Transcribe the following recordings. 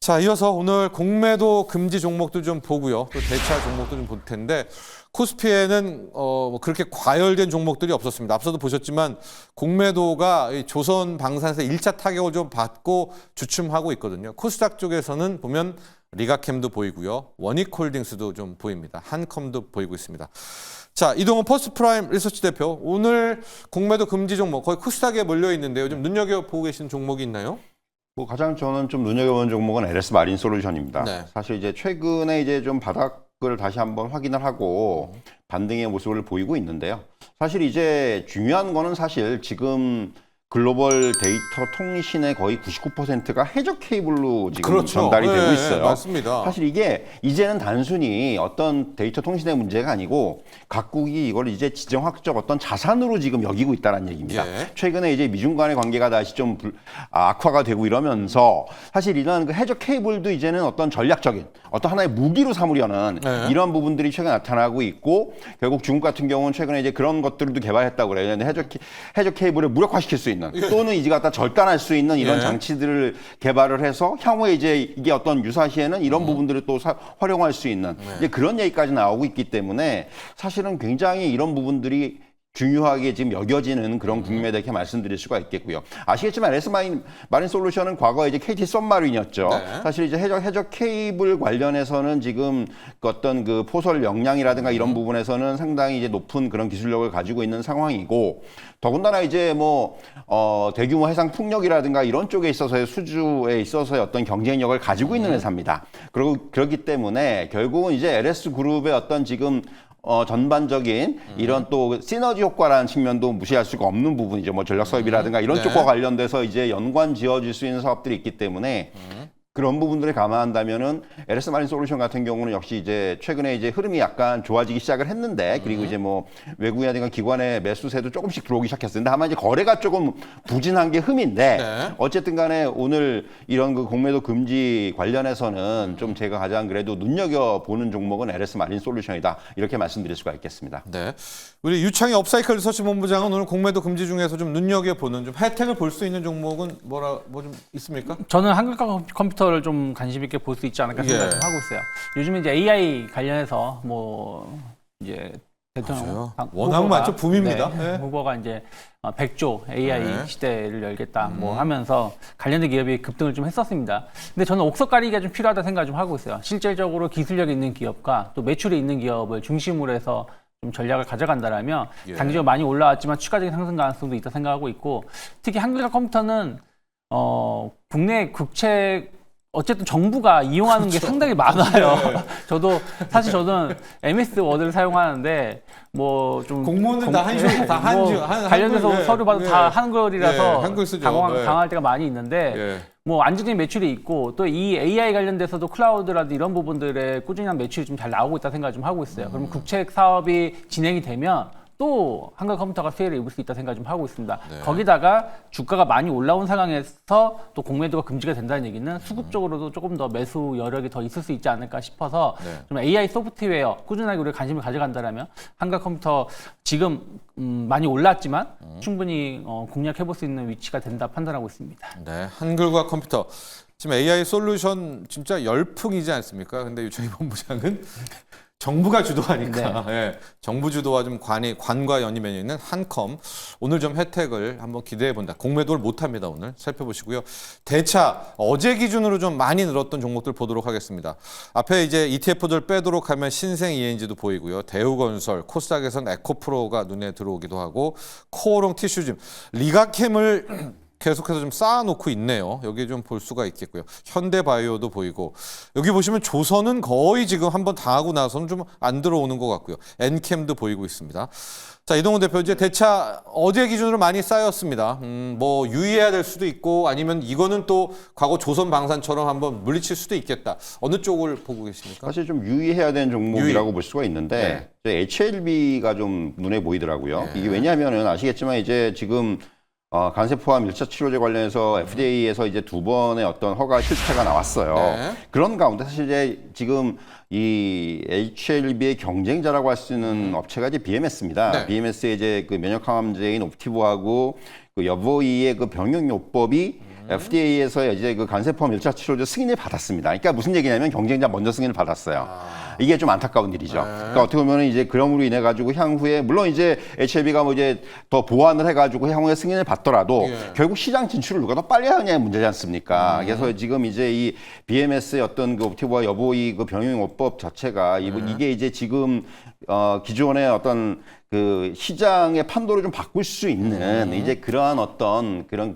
자, 이어서 오늘 공매도 금지 종목도 좀 보고요. 또 대차 종목도 좀 볼 텐데 코스피에는 뭐 그렇게 과열된 종목들이 없었습니다. 앞서도 보셨지만 공매도가 이 조선 방산에서 1차 타격을 좀 받고 주춤하고 있거든요. 코스닥 쪽에서는 보면 리가캠도 보이고요. 원익홀딩스도 좀 보입니다. 한컴도 보이고 있습니다. 자, 이동훈 퍼스트프라임 리서치 대표, 오늘 공매도 금지 종목 거의 코스닥에 몰려 있는데요. 좀 눈여겨보고 계신 종목이 있나요? 뭐 가장 저는 좀 눈여겨보는 종목은 LS 마린 솔루션입니다. 네. 사실 이제 최근에 이제 좀 바닥을 다시 한번 확인을 하고 반등의 모습을 보이고 있는데요. 사실 이제 중요한 거는 사실 지금 글로벌 데이터 통신의 거의 99%가 해저 케이블로 지금 그렇죠. 전달이 네, 되고 있어요. 맞습니다. 사실 이게 이제는 단순히 어떤 데이터 통신의 문제가 아니고 각국이 이걸 이제 지정학적 어떤 자산으로 지금 여기고 있다는 얘기입니다. 예. 최근에 이제 미중 간의 관계가 다시 좀 악화가 되고 이러면서 사실 이런 그 해저 케이블도 이제는 어떤 전략적인 어떤 하나의 무기로 삼으려는 네. 이런 부분들이 최근에 나타나고 있고, 결국 중국 같은 경우는 최근에 이제 그런 것들도 개발했다고 그래요. 해저 케이블을 무력화시킬 수 있는 또는 이제 갖다 절단할 수 있는 이런 장치들을 개발을 해서 향후에 이제 이게 어떤 유사시에는 이런 부분들을 또 활용할 수 있는 이제 그런 얘기까지 나오고 있기 때문에 사실은 굉장히 이런 부분들이 중요하게 지금 여겨지는 그런 국면에 이렇게 말씀드릴 수가 있겠고요. 아시겠지만 LS 마린 솔루션은 과거 이제 KT 썸마린이었죠. 네. 사실 이제 해저 케이블 관련해서는 지금 그 어떤 그 포설 역량이라든가 이런 부분에서는 상당히 이제 높은 그런 기술력을 가지고 있는 상황이고, 더군다나 이제 뭐 대규모 해상 풍력이라든가 이런 쪽에 있어서의 수주에 있어서의 어떤 경쟁력을 가지고 있는 회사입니다. 그리고 그렇기 때문에 결국은 이제 LS 그룹의 어떤 지금 전반적인 이런 또 시너지 효과라는 측면도 무시할 수가 없는 부분이죠. 뭐 전력 사업이라든가 이런 네. 쪽과 관련돼서 이제 연관 지어질 수 있는 사업들이 있기 때문에 그런 부분들을 감안한다면은 LS 마린 솔루션 같은 경우는 역시 이제 최근에 이제 흐름이 약간 좋아지기 시작을 했는데, 그리고 이제 뭐 외국이라든가 기관의 매수세도 조금씩 들어오기 시작했어요. 근데 다만 이제 거래가 조금 부진한 게 흠인데, 네. 어쨌든 간에 오늘 이런 그 공매도 금지 관련해서는 좀 제가 가장 그래도 눈여겨보는 종목은 LS 마린 솔루션이다, 이렇게 말씀드릴 수가 있겠습니다. 네. 우리 유창희 업사이클 리서치 본부장은 오늘 공매도 금지 중에서 좀 눈여겨보는 좀 혜택을 볼 수 있는 종목은 뭐 좀 있습니까? 저는 한글 컴퓨터를 좀 관심 있게 볼 수 있지 않을까 생각을 예. 하고 있어요. 요즘에 이제 AI 관련해서 뭐 이제 대통령 워낙 많죠. 붐입니다. 네. 후보가 이제 100조 AI 네. 시대를 열겠다 뭐 하면서 관련된 기업이 급등을 좀 했었습니다. 근데 저는 옥석 가리기가 좀 필요하다 생각을 좀 하고 있어요. 실질적으로 기술력이 있는 기업과 또 매출이 있는 기업을 중심으로 해서 좀 전략을 가져간다라면 예. 단기적으로 많이 올라왔지만 추가적인 상승 가능성도 있다 생각하고 있고, 특히 한글과 컴퓨터는 국내 국책 어쨌든 정부가 이용하는 게 상당히 많아요. 저도 사실 저는 MS 워드를 사용하는데 뭐 좀 공무원들 다 한글, 다 관련해서 한글, 서류 받아 다 한글이라서 한글 쓰죠. 당황할 때가 많이 있는데 뭐 안정적인 매출이 있고, 또 이 AI 관련돼서도 클라우드라든지 이런 부분들의 꾸준한 매출이 좀 잘 나오고 있다 생각을 좀 하고 있어요. 그러면 국책 사업이 진행이 되면 또 한글 컴퓨터가 수혜를 입을 수 있다 생각 좀 하고 있습니다. 네. 거기다가 주가가 많이 올라온 상황에서 또 공매도가 금지가 된다는 얘기는 수급적으로도 조금 더 매수 여력이 더 있을 수 있지 않을까 싶어서 좀 AI 소프트웨어 꾸준하게 우리가 관심을 가져간다면 한글 컴퓨터 지금 많이 올랐지만 충분히 공략해볼 수 있는 위치가 된다 판단하고 있습니다. 네, 한글과 컴퓨터. 지금 AI 솔루션 진짜 열풍이지 않습니까? 근데 유창희 본부장은 정부가 주도하니까 예, 정부 주도와 좀 관과 연임해 있는 한컴, 오늘 좀 혜택을 한번 기대해 본다. 공매도를 못 합니다. 오늘 살펴보시고요. 대차 어제 기준으로 좀 많이 늘었던 종목들 보도록 하겠습니다. 앞에 이제 ETF들 빼도록 하면 신생 ENG도 보이고요. 대우건설, 코스닥에서는 에코프로가 눈에 들어오기도 하고, 코오롱 티슈즘, 리가캠을 계속해서 좀 쌓아놓고 있네요. 여기 좀 볼 수가 있겠고요. 현대바이오도 보이고, 여기 보시면 조선은 거의 지금 한번 당하고 나서는 좀 안 들어오는 것 같고요. 엔캠도 보이고 있습니다. 자, 이동훈 대표, 이제 대차 어제 기준으로 많이 쌓였습니다. 뭐 유의해야 될 수도 있고, 아니면 이거는 또 과거 조선방산처럼 한번 물리칠 수도 있겠다. 어느 쪽을 보고 계십니까? 사실 좀 유의해야 되는 종목이라고 볼 수가 있는데, HLB가 좀 눈에 보이더라고요. 이게 왜냐하면은 아시겠지만 이제 지금 간세 포함 1차 치료제 관련해서 FDA에서 이제 2번의 어떤 허가 실패가 나왔어요. 그런 가운데 사실 이제 지금 이 HLB의 경쟁자라고 할 수 있는 업체가 이제 BMS입니다. BMS의 이제 그 면역 항암제인 옵티브하고 그 여보이의 그 병용요법이 FDA에서 이제 그 간세포함 1차 치료제 승인을 받았습니다. 그러니까 무슨 얘기냐면 경쟁자 먼저 승인을 받았어요. 이게 좀 안타까운 일이죠. 그러니까 어떻게 보면 이제 그럼으로 인해 가지고 향후에 물론 이제 HLB가 뭐 이제 더 보완을 해가지고 향후에 승인을 받더라도 결국 시장 진출을 누가 더 빨리 하느냐의 문제지 않습니까? 그래서 지금 이제 이 BMS의 어떤 그 옵티브와 여보이 그 병용요법 자체가 이게 이제 지금 기존의 어떤 그 시장의 판도를 좀 바꿀 수 있는 이제 그러한 어떤 그런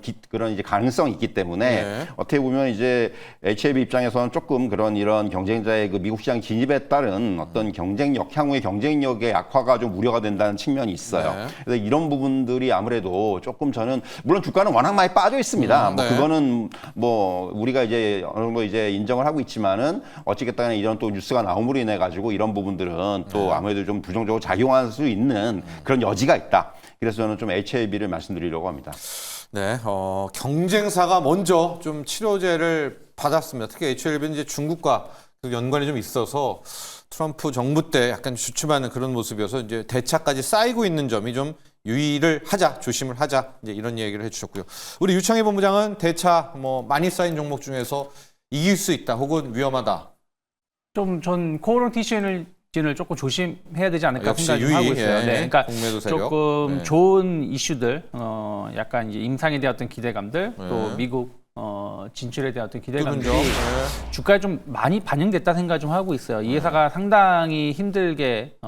이제 가능성이 있기 때문에 어떻게 보면 이제 HLB 입장에서는 조금 그런 이런 경쟁자의 그 미국 시장 진입에 따른 어떤 경쟁력, 향후의 경쟁력의 약화가 좀 우려가 된다는 측면이 있어요. 그래서 이런 부분들이 아무래도 조금 저는 물론 주가는 워낙 많이 빠져 있습니다. 뭐 그거는 뭐 우리가 이제 어느 정도 이제 인정을 하고 있지만은 어찌됐든 이런 또 뉴스가 나옴으로 인해 가지고 이런 부분들은 또 아무래도 좀 부정적으로 작용할 수 있는 그런 여지가 있다. 그래서 저는 좀 HLB를 말씀드리려고 합니다. 네, 경쟁사가 먼저 좀 치료제를 받았습니다. 특히 HLB는 이제 중국과 그 연관이 좀 있어서 트럼프 정부 때 약간 주춤하는 그런 모습이어서 이제 대차까지 쌓이고 있는 점이 좀 유의를 하자, 조심을 하자, 이제 이런 얘기를 해주셨고요. 우리 유창희 본부장은 대차 뭐 많이 쌓인 종목 중에서 이길 수 있다, 혹은 위험하다. 좀 전 코오롱 티슈를 조금 조심해야 되지 않을까 역시 생각을 하고 있어요. 네, 그러니까 공매도 세력. 조금 좋은 이슈들, 약간 이제 임상에 대한 어떤 기대감들, 또 미국 진출에 대한 어떤 기대감들이 주가에 좀 많이 반영됐다 생각 좀 하고 있어요. 이 회사가 상당히 힘들게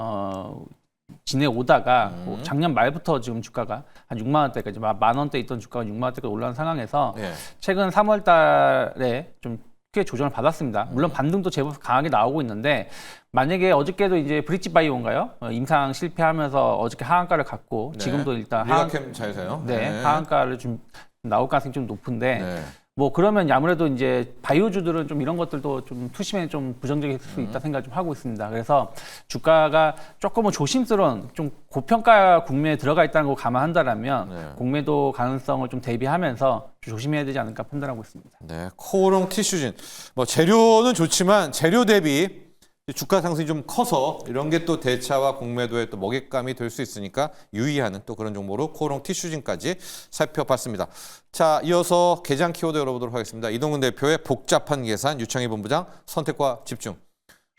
지내오다가 작년 말부터 지금 주가가 한 6만 원대까지, 만 원대 있던 주가가 6만 원대까지 올라온 상황에서 최근 3월 달에 좀 꽤 조정을 받았습니다. 물론 반등도 제법 강하게 나오고 있는데, 만약에 어저께도 이제 브릿지 바이오인가요? 임상 실패하면서 어저께 하한가를 갔고, 지금도 일단 리가캠 자회사요. 하한가를 좀 나올 가능성이 좀 높은데, 뭐 그러면 아무래도 이제 바이오주들은 좀 이런 것들도 좀 투심에 좀 부정적일 수 있다 생각 좀 하고 있습니다. 그래서 주가가 조금은 조심스러운 좀 고평가 국면에 들어가 있다는 걸 감안한다라면 공매도 가능성을 좀 대비하면서 조심해야 되지 않을까 판단하고 있습니다. 네, 코오롱 티슈진. 뭐 재료는 좋지만 재료 대비 주가 상승이 좀 커서 이런 게 또 대차와 공매도의 또 먹잇감이 될 수 있으니까 유의하는 또 그런 정보로 코오롱 티슈진까지 살펴봤습니다. 자, 이어서 개장 키워드 열어보도록 하겠습니다. 이동근 대표의 복잡한 계산, 유창희 본부장 선택과 집중.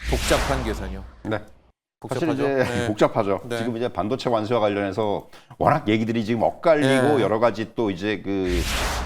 복잡한 계산이요. 네. 복잡하죠? 사실 이제 복잡하죠. 네. 지금 이제 반도체 완수와 관련해서 워낙 얘기들이 지금 엇갈리고 여러 가지 또 이제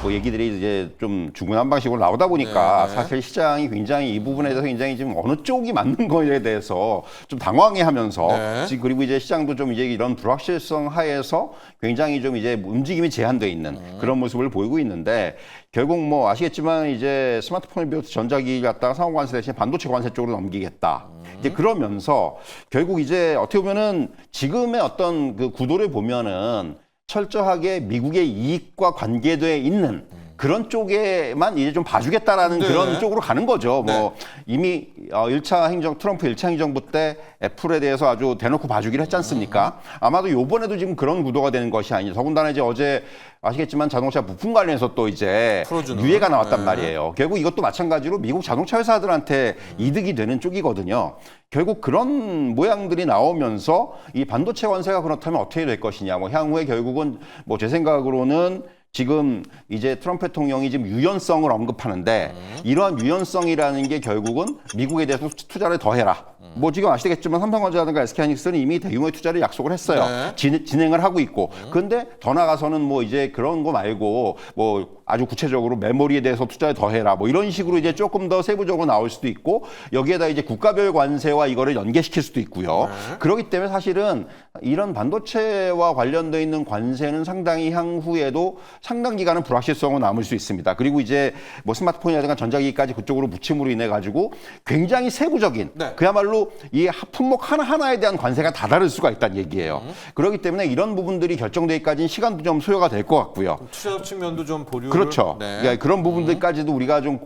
뭐 얘기들이 이제 좀 중구난방식으로 나오다 보니까 사실 시장이 굉장히 이 부분에 대해서 굉장히 지금 어느 쪽이 맞는 거에 대해서 좀 당황해하면서 지금 그리고 이제 시장도 좀 이제 이런 불확실성 하에서 굉장히 좀 이제 움직임이 제한돼 있는 그런 모습을 보이고 있는데, 결국 뭐 아시겠지만 이제 스마트폰을 비롯해 전자기기 갖다가 상호 관세 대신 반도체 관세 쪽으로 넘기겠다. 이제 그러면서 결국 이제 어떻게 보면은 지금의 어떤 그 구도를 보면은 철저하게 미국의 이익과 관계되어 있는 그런 쪽에만 이제 좀 봐주겠다라는 그런 쪽으로 가는 거죠. 뭐 이미 트럼프 1차 행정부 때 애플에 대해서 아주 대놓고 봐주기로 했지 않습니까? 아마도 요번에도 지금 그런 구도가 되는 것이 아니죠. 더군다나 이제 어제 아시겠지만 자동차 부품 관련해서 또 이제 유예가 나왔단 말이에요. 결국 이것도 마찬가지로 미국 자동차 회사들한테 이득이 되는 쪽이거든요. 결국 그런 모양들이 나오면서 이 반도체 관세가 그렇다면 어떻게 될 것이냐. 뭐 향후에 결국은 뭐 제 생각으로는 지금 이제 트럼프 대통령이 지금 유연성을 언급하는데, 이러한 유연성이라는 게 결국은 미국에 대해서 투자를 더 해라. 뭐 지금 아시겠지만 삼성전자라든가 SK하이닉스는 이미 대규모의 투자를 약속을 했어요. 진행을 하고 있고. 그런데 더 나가서는 뭐 이제 그런 거 말고 뭐 아주 구체적으로 메모리에 대해서 투자를 더 해라. 뭐 이런 식으로 이제 조금 더 세부적으로 나올 수도 있고, 여기에다 이제 국가별 관세와 이거를 연계시킬 수도 있고요. 그렇기 때문에 사실은 이런 반도체와 관련되어 있는 관세는 상당히 향후에도 상당 기간은 불확실성은 남을 수 있습니다. 그리고 이제 뭐 스마트폰이라든가 전자기기까지 그쪽으로 붙임으로 인해 가지고 굉장히 세부적인 그야말로 이 품목 하나하나에 대한 관세가 다 다를 수가 있다는 얘기예요. 그렇기 때문에 이런 부분들이 결정되기까지는 시간도 좀 소요가 될 것 같고요. 투자 측면도 좀 보류를. 그렇죠. 그러니까 그런 부분들까지도 우리가 좀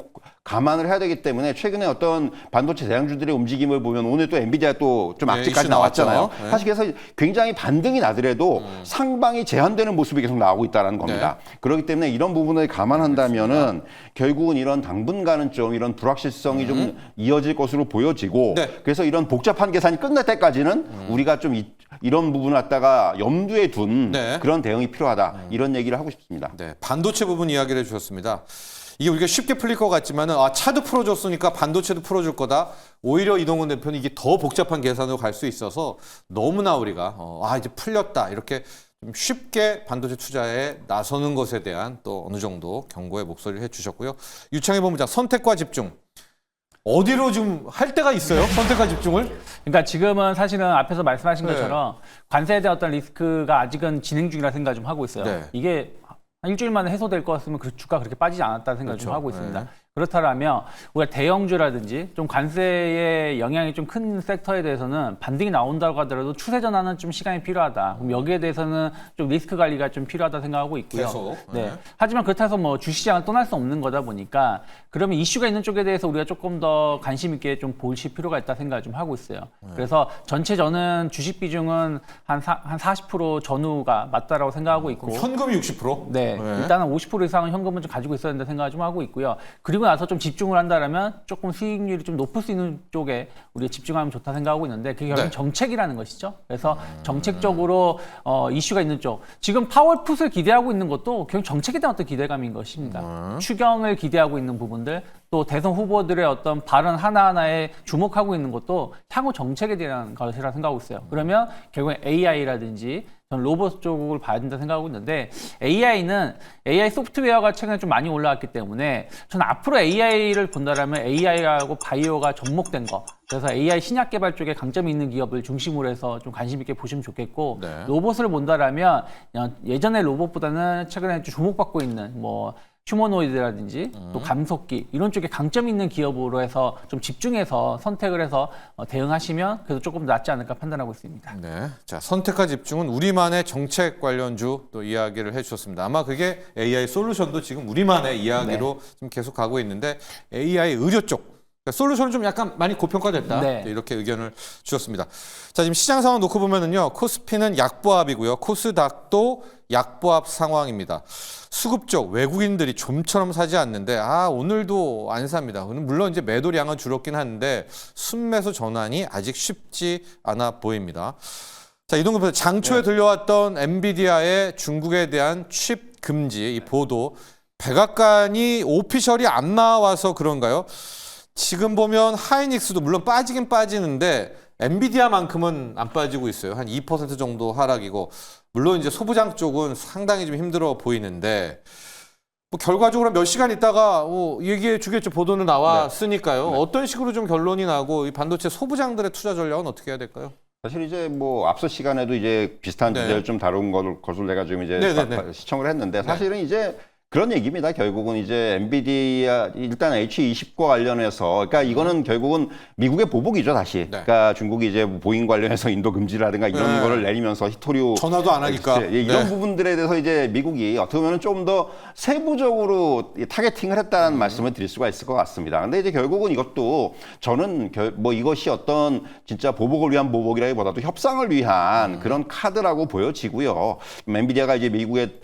감안을 해야 되기 때문에 최근에 어떤 반도체 대장주들의 움직임을 보면 오늘 또 엔비디아 또 좀 악재까지 나왔잖아요. 사실 그래서 굉장히 반등이 나더라도 상방이 제한되는 모습이 계속 나오고 있다는 겁니다. 그렇기 때문에 이런 부분을 감안한다면은 결국은 이런 당분간은 좀 이런 불확실성이 좀 이어질 것으로 보여지고, 그래서 이런 복잡한 계산이 끝날 때까지는 우리가 좀 이런 부분을 갖다가 염두에 둔 네. 그런 대응이 필요하다. 이런 얘기를 하고 싶습니다. 네, 반도체 부분 이야기를 해주셨습니다. 이게 우리가 쉽게 풀릴 것 같지만은 차도 풀어줬으니까 반도체도 풀어줄 거다. 오히려 이동훈 대표는 이게 더 복잡한 계산으로 갈 수 있어서 너무나 우리가 이제 풀렸다 이렇게 좀 쉽게 반도체 투자에 나서는 것에 대한 또 어느 정도 경고의 목소리를 해주셨고요. 유창희 본부장 선택과 집중. 어디로 좀 할 때가 있어요? 선택과 집중을? 그러니까 지금은 사실은 앞에서 말씀하신 네. 것처럼 관세에 대한 어떤 리스크가 아직은 진행 중이라 생각 좀 하고 있어요. 네. 이게 한 일주일 만에 해소될 것 같으면 그 주가 그렇게 빠지지 않았다는 생각을 좀 그렇죠. 하고 있습니다. 네. 그렇다면 우리가 대형주라든지 좀 관세의 영향이 좀 큰 섹터에 대해서는 반등이 나온다고 하더라도 추세 전환은 좀 시간이 필요하다. 그럼 여기에 대해서는 좀 리스크 관리가 좀 필요하다 생각하고 있고요. 계속. 네. 네. 하지만 그렇다고 뭐 주시장을 떠날 수 없는 거다 보니까 그러면 이슈가 있는 쪽에 대해서 우리가 조금 더 관심 있게 좀 보실 필요가 있다 생각을 좀 하고 있어요. 그래서 전체 저는 주식 비중은 한 40% 전후가 맞다라고 생각하고 있고. 현금이 60%? 네, 일단은 50% 이상은 현금은 좀 가지고 있어야 된다 생각을 좀 하고 있고요. 그리고 나서 좀 집중을 한다면 조금 수익률이 좀 높을 수 있는 쪽에 우리가 집중하면 좋다 생각하고 있는데 그게 결국 네. 정책이라는 것이죠. 그래서 정책적으로 이슈가 있는 쪽. 지금 파월 풋을 기대하고 있는 것도 결국 정책에 대한 어떤 기대감인 것입니다. 추경을 기대하고 있는 부분들 또 대선 후보들의 어떤 발언 하나하나에 주목하고 있는 것도 향후 정책에 대한 것이라 생각하고 있어요. 그러면 결국엔 AI라든지 저는 로봇 쪽을 봐야 된다 생각하고 있는데 AI는 AI 소프트웨어가 최근에 좀 많이 올라왔기 때문에 저는 앞으로 AI를 본다라면 AI하고 바이오가 접목된 거 그래서 AI 신약 개발 쪽에 강점이 있는 기업을 중심으로 해서 좀 관심 있게 보시면 좋겠고 네. 로봇을 본다라면 예전의 로봇보다는 최근에 좀 주목받고 있는 뭐 휴머노이드라든지 또 감속기 이런 쪽에 강점 있는 기업으로 해서 좀 집중해서 선택을 해서 대응하시면 그래도 조금 낫지 않을까 판단하고 있습니다. 네. 자, 선택과 집중은 우리만의 정책 관련주 또 이야기를 해주셨습니다. 아마 그게 AI 솔루션도 지금 우리만의 이야기로 좀 계속 가고 있는데 AI 의료 쪽. 그러니까 솔루션은 좀 약간 많이 고평가됐다. 네. 이렇게 의견을 주셨습니다. 자, 지금 시장 상황 놓고 보면은요. 코스피는 약보합이고요. 코스닥도 약보합 상황입니다. 수급 쪽 외국인들이 좀처럼 사지 않는데 오늘도 안 삽니다. 물론 이제 매도량은 줄었긴 하는데 순매수 전환이 아직 쉽지 않아 보입니다. 자, 이동근 변호사 장초에 들려왔던 엔비디아의 중국에 대한 칩 금지 이 보도 백악관이 오피셜이 안 나와서 그런가요? 지금 보면 하이닉스도 물론 빠지긴 빠지는데 엔비디아만큼은 안 빠지고 있어요. 한 2% 정도 하락이고 물론 이제 소부장 쪽은 상당히 좀 힘들어 보이는데 뭐 결과적으로 몇 시간 있다가 얘기해 주겠죠. 보도는 나왔으니까요. 네. 어떤 식으로 좀 결론이 나고 이 반도체 소부장들의 투자 전략은 어떻게 해야 될까요? 사실 이제 뭐 앞서 시간에도 이제 비슷한 네. 주제를 좀 다룬 것을 내가 지금 이제 네네네. 시청을 했는데 사실은 이제 그런 얘기입니다. 결국은 이제 엔비디아 일단 H20과 관련해서 그러니까 이거는 결국은 미국의 보복이죠 다시. 네. 그러니까 중국이 이제 보잉 관련해서 인도 금지라든가 이런 네. 거를 내리면서 히토류 전화도 안 하니까. 이런 네. 부분들에 대해서 이제 미국이 어떻게 보면 좀 더 세부적으로 타겟팅을 했다는 말씀을 드릴 수가 있을 것 같습니다. 근데 이제 결국은 이것도 저는 뭐 이것이 어떤 진짜 보복을 위한 보복이라기보다도 협상을 위한 그런 카드라고 보여지고요. 엔비디아가 이제 미국의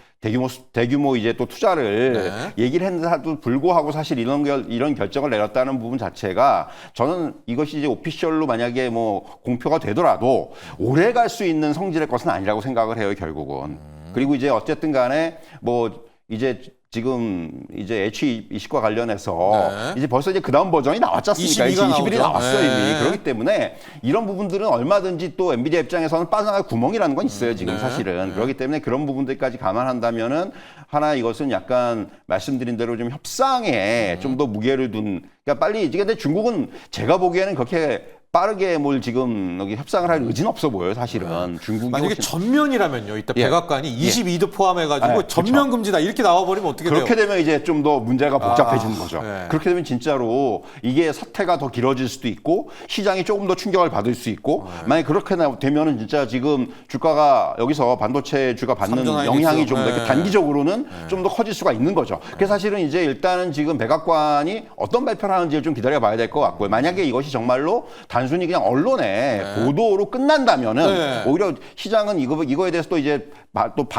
대규모 이제 또 투자를 얘기를 했는데도 불구하고 사실 이런 결정을 내렸다는 부분 자체가 저는 이것이 이제 오피셜로 만약에 뭐 공표가 되더라도 오래 갈 수 있는 성질의 것은 아니라고 생각을 해요, 결국은. 그리고 이제 어쨌든 간에 뭐 이제 지금 이제 H20과 관련해서 이제 벌써 이제 그 다음 버전이 나왔지 않습니까? 21이 나왔어요, 이미. 그렇기 때문에 이런 부분들은 얼마든지 또 엔비디아 입장에서는 빠져나갈 구멍이라는 건 있어요, 지금 사실은. 그렇기 때문에 그런 부분들까지 감안한다면은 하나 이것은 약간 말씀드린 대로 좀 협상에 좀 더 무게를 둔, 그러니까 빨리 이제 근데 중국은 제가 보기에는 그렇게 빠르게 뭘 지금 여기 협상을 할 의지는 없어 보여요, 사실은. 중국이 만약에 전면이라면 이따 예. 백악관이 22도 포함해가지고 전면 금지다 이렇게 나와버리면 어떻게 돼요? 그렇게 되면 이제 좀 더 문제가 복잡해지는 거죠. 네. 그렇게 되면 진짜로 이게 사태가 더 길어질 수도 있고 시장이 조금 더 충격을 받을 수 있고 만약에 그렇게 되면은 진짜 지금 주가가 여기서 반도체 주가 받는 영향이 좀 더 이렇게 단기적으로는 좀 더 커질 수가 있는 거죠. 그래서 사실은 이제 일단은 지금 백악관이 어떤 발표를 하는지를 좀 기다려 봐야 될 것 같고요. 만약에 이것이 정말로 단순히 그냥 언론의 보도로 끝난다면은 오히려 시장은 이거에 대해서 또 이제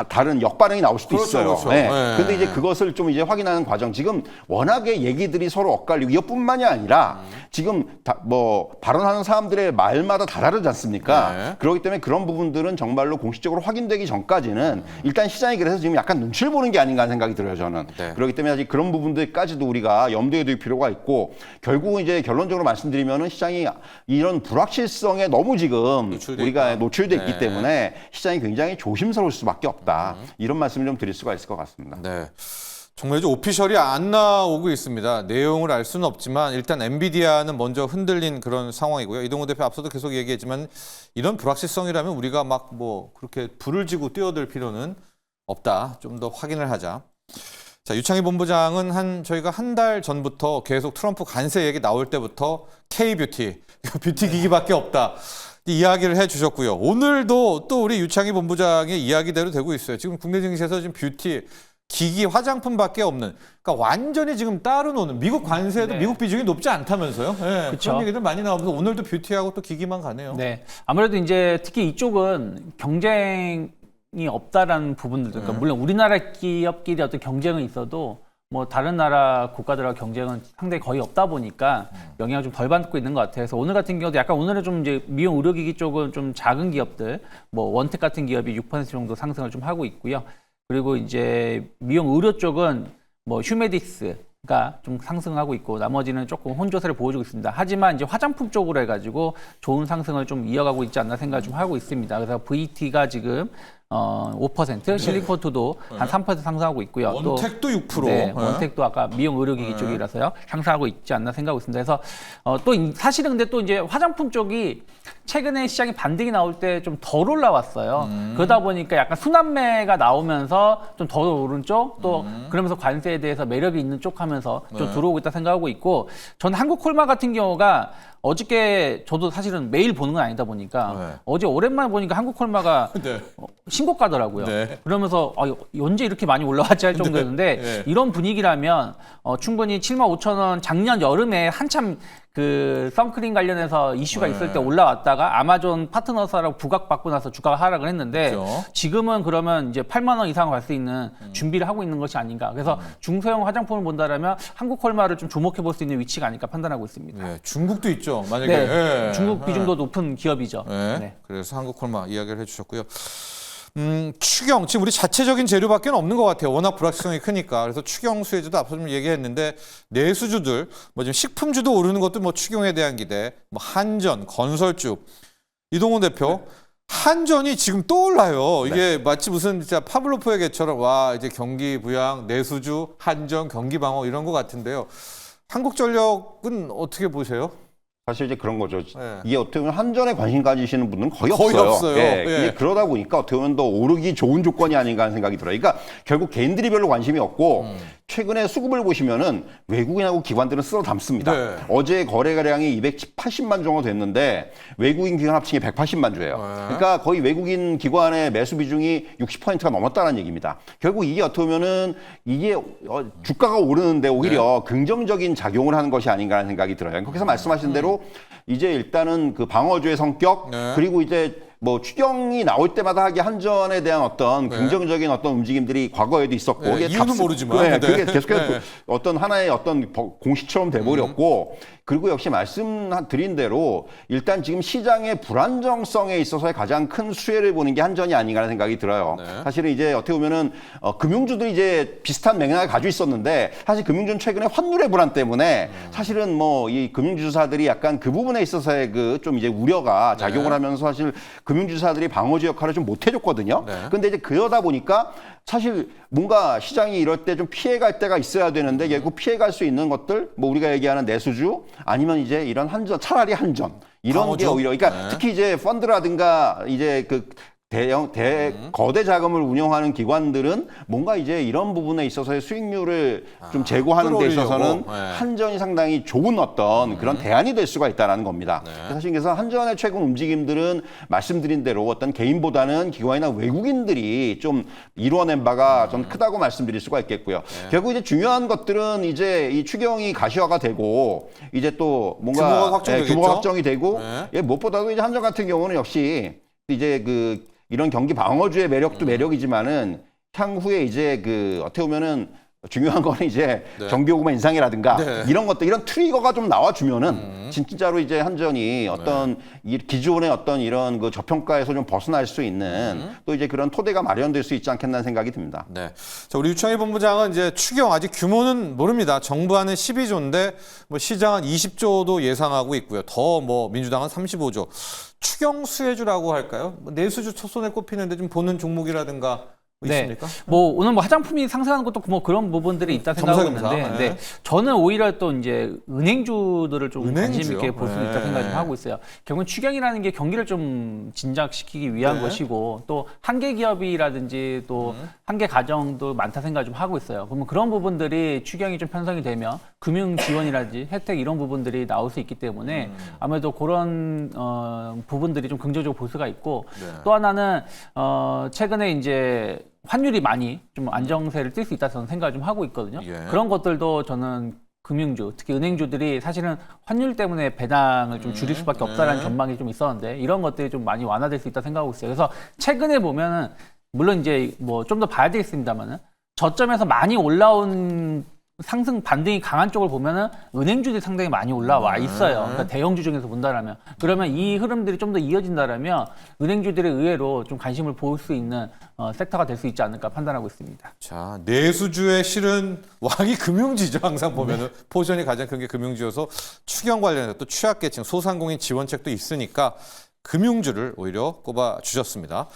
다른 역반응이 나올 수도 그렇죠, 있어요. 그렇죠. 네. 네. 근데 이제 그것을 좀 이제 확인하는 과정. 지금 워낙에 얘기들이 서로 엇갈리고 이것뿐만이 아니라 지금 뭐 발언하는 사람들의 말마다 다 다르지 않습니까? 네. 그렇기 때문에 그런 부분들은 정말로 공식적으로 확인되기 전까지는 일단 시장이 그래서 지금 약간 눈치를 보는 게 아닌가 하는 생각이 들어요, 저는. 네. 그렇기 때문에 아직 그런 부분들까지도 우리가 염두에 둘 필요가 있고 결국은 이제 결론적으로 말씀드리면은 시장이 이런 불확실성에 너무 지금 노출돼 우리가 있다. 노출돼 있기 네. 때문에 시장이 굉장히 조심스러울 수밖에 없다. 이런 말씀을 좀 드릴 수가 있을 것 같습니다. 네. 정말 이제 오피셜이 안 나오고 있습니다. 내용을 알 수는 없지만 일단 엔비디아는 먼저 흔들린 그런 상황이고요. 이동호 대표 앞서도 계속 얘기했지만 이런 불확실성이라면 우리가 막 뭐 그렇게 불을 지고 뛰어들 필요는 없다. 좀 더 확인을 하자. 자, 유창희 본부장은 저희가 한 달 전부터 계속 트럼프 관세 얘기 나올 때부터 K-뷰티, 뷰티 기기밖에 없다. 이야기를 해주셨고요. 오늘도 또 우리 유창희 본부장의 이야기대로 되고 있어요. 지금 국내 증시에서 지금 뷰티, 기기, 화장품밖에 없는, 그러니까 완전히 지금 따로 노는, 미국 관세도 네. 미국 비중이 높지 않다면서요. 네, 그쵸. 그런 얘기들 많이 나오면서 오늘도 뷰티하고 또 기기만 가네요. 네. 아무래도 이제 특히 이쪽은 경쟁이 없다라는 부분들도, 그러니까 물론 우리나라 기업끼리 어떤 경쟁은 있어도 뭐 다른 나라 국가들과 경쟁은 상당히 거의 없다 보니까 영향을 좀 덜 받고 있는 것 같아요. 그래서 오늘 같은 경우도 약간 오늘은 좀 이제 미용 의료기기 쪽은 좀 작은 기업들, 뭐 원택 같은 기업이 6% 정도 상승을 좀 하고 있고요. 그리고 이제 미용 의료 쪽은 뭐 휴메디스가 좀 상승하고 있고 나머지는 조금 혼조세를 보여주고 있습니다. 하지만 이제 화장품 쪽으로 해가지고 좋은 상승을 좀 이어가고 있지 않나 생각을 좀 하고 있습니다. 그래서 VT가 지금 5%, 실리코트도 한 3% 상승하고 있고요. 원택도 6%. 네, 원택도 아까 미용 의료기기 쪽이라서요. 상승하고 있지 않나 생각하고 있습니다. 그래서 사실은 근데 또 이제 화장품 쪽이 최근에 시장에 반등이 나올 때 좀 덜 올라왔어요. 그러다 보니까 약간 순환매가 나오면서 좀 덜 오른 쪽, 또 그러면서 관세에 대해서 매력이 있는 쪽 하면서 좀 들어오고 있다 생각하고 있고, 저는 한국콜마 같은 경우가 어저께 저도 사실은 매일 보는 건 아니다 보니까 네. 어제 오랜만에 보니까 한국콜마가 네. 신고가더라고요. 네. 그러면서 언제 이렇게 많이 올라왔지 할 정도였는데 네. 이런 분위기라면 충분히 75,000원 작년 여름에 한참 그 선크림 관련해서 이슈가 있을 때 올라왔다가 아마존 파트너사라고 부각받고 나서 주가가 하락을 했는데 그렇죠. 지금은 그러면 이제 8만 원 이상 갈 수 있는 준비를 하고 있는 것이 아닌가. 그래서 중소형 화장품을 본다라면 한국콜마를 좀 주목해 볼 수 있는 위치가 아닐까 판단하고 있습니다. 네, 중국도 있죠. 만약에 네, 예. 중국 비중도 높은 기업이죠. 네. 네. 그래서 한국콜마 이야기를 해주셨고요. 추경, 지금 우리 자체적인 재료밖에 없는 것 같아요. 워낙 불확실성이 크니까. 그래서 추경 수혜주도 앞서 좀 얘기했는데 내수주들, 뭐 지금 식품주도 오르는 것도 뭐 추경에 대한 기대, 뭐 한전, 건설주, 이동훈 대표. 한전이 지금 떠올라요. 이게 마치 무슨 진짜 파블로프의 개처럼 와 이제 경기 부양, 내수주, 한전, 경기 방어 이런 것 같은데요. 한국전력은 어떻게 보세요? 사실 이제 그런 거죠. 네. 이게 어떻게 보면 한전에 관심 가지시는 분은 거의 거의 없어요. 없어요. 예. 예. 근데 그러다 보니까 어떻게 보면 더 오르기 좋은 조건이 아닌가 하는 생각이 들어요. 그러니까 결국 개인들이 별로 관심이 없고 최근에 수급을 보시면은 외국인하고 기관들은 쓸어 담습니다. 네. 어제 거래량이 280만 정도 됐는데 외국인 기관 합치면 180만 주예요. 그러니까 거의 외국인 기관의 매수 비중이 60%가 넘었다는 얘기입니다. 결국 이게 어떻게 보면은 이게 주가가 오르는데 오히려 긍정적인 작용을 하는 것이 아닌가 하는 생각이 들어요. 거기서 말씀하신 대로 이제 일단은 그 방어주의 성격 그리고 이제 뭐 추경이 나올 때마다 하기 한전에 대한 어떤 긍정적인 어떤 움직임들이 과거에도 있었고 네, 이유는 모르지만 네. 그게 계속해서 어떤 하나의 어떤 공식처럼 돼버렸고 그리고 역시 말씀드린 대로 일단 지금 시장의 불안정성에 있어서의 가장 큰 수혜를 보는 게 한전이 아닌가라는 생각이 들어요. 사실은 이제 어떻게 보면은 금융주들이 이제 비슷한 맥락을 가지고 있었는데 사실 금융주는 최근에 환율의 불안 때문에 사실은 뭐 이 금융주사들이 약간 그 부분에 있어서의 그 좀 이제 우려가 작용을 하면서 사실 금융주사들이 방어주 역할을 좀 못 해줬거든요. 근데 이제 그러다 보니까 사실 뭔가 시장이 이럴 때 좀 피해갈 때가 있어야 되는데 결국 피해갈 수 있는 것들 뭐 우리가 얘기하는 내수주 아니면 이제 이런 한전 차라리 한전 이런 방어주? 게 오히려 그러니까 특히 이제 펀드라든가 이제 그 거대 자금을 운영하는 기관들은 뭔가 이제 이런 부분에 있어서의 수익률을 좀 제고하는 데 끌어올리려고. 있어서는 네. 한전이 상당히 좋은 어떤 그런 대안이 될 수가 있다는 겁니다. 사실 그래서 한전의 최근 움직임들은 말씀드린 대로 어떤 개인보다는 기관이나 외국인들이 좀 이루어낸 바가 좀 크다고 말씀드릴 수가 있겠고요. 결국 이제 중요한 것들은 이제 이 추경이 가시화가 되고 이제 또 뭔가 규모가 확정되겠죠? 규모가 확정이 되고 네. 예, 무엇보다도 이제 한전 같은 경우는 역시 이제 그 이런 경기 방어주의 매력도 매력이지만은 향후에 이제 그 어떻게 보면은 중요한 거는 이제 네. 정기요금의 인상이라든가 네. 이런 것들, 이런 트리거가 좀 나와주면은 진짜로 이제 한전이 어떤 이 기존의 어떤 이런 그 저평가에서 좀 벗어날 수 있는 또 이제 그런 토대가 마련될 수 있지 않겠나는 생각이 듭니다. 네. 자, 우리 유창희 본부장은 이제 추경 아직 규모는 모릅니다. 정부안은 12조인데 뭐 시장은 20조도 예상하고 있고요. 더 뭐 민주당은 35조. 추경 수혜주라고 할까요? 뭐 내수주 첫 손에 꼽히는데 좀 보는 종목이라든가 뭐 네. 있습니까? 뭐 오늘 뭐 화장품이 상승하는 것도 뭐 그런 부분들이 있다 생각하고 겸사겸사, 있는데, 네. 네. 저는 오히려 또 이제 은행주들을 좀 관심 은행주요? 있게 볼 수 네. 있다 생각 좀 하고 있어요. 결국은 추경이라는 게 경기를 좀 진작시키기 위한 네. 것이고 또 한계 기업이라든지 또 한계 가정도 많다 생각 좀 하고 있어요. 그러면 그런 부분들이 추경이 좀 편성이 되면 금융 지원이라든지 혜택 이런 부분들이 나올 수 있기 때문에 아무래도 그런 부분들이 좀 긍정적으로 볼 수가 있고 네. 또 하나는 최근에 이제 환율이 많이 좀 안정세를 띌 수 있다 저는 생각을 좀 하고 있거든요. 예. 그런 것들도 저는 금융주, 특히 은행주들이 사실은 환율 때문에 배당을 좀 줄일 수밖에 없다라는 전망이 좀 있었는데 이런 것들이 좀 많이 완화될 수 있다 생각하고 있어요. 그래서 최근에 보면은 물론 이제 뭐 좀 더 봐야 되겠습니다만은 저점에서 많이 올라온 상승 반등이 강한 쪽을 보면은 은행주들이 상당히 많이 올라와 있어요. 그러니까 대형주 중에서 본다라면 그러면 이 흐름들이 좀 더 이어진다라면 은행주들의 의외로 좀 관심을 보일 수 있는 섹터가 될 수 있지 않을까 판단하고 있습니다. 자, 내수주의 실은 왕이 금융지죠. 항상 보면은 포지션이 가장 큰 게 금융주여서 추경 관련해서 또 취약계층, 소상공인 지원책도 있으니까 금융주를 오히려 꼽아 주셨습니다.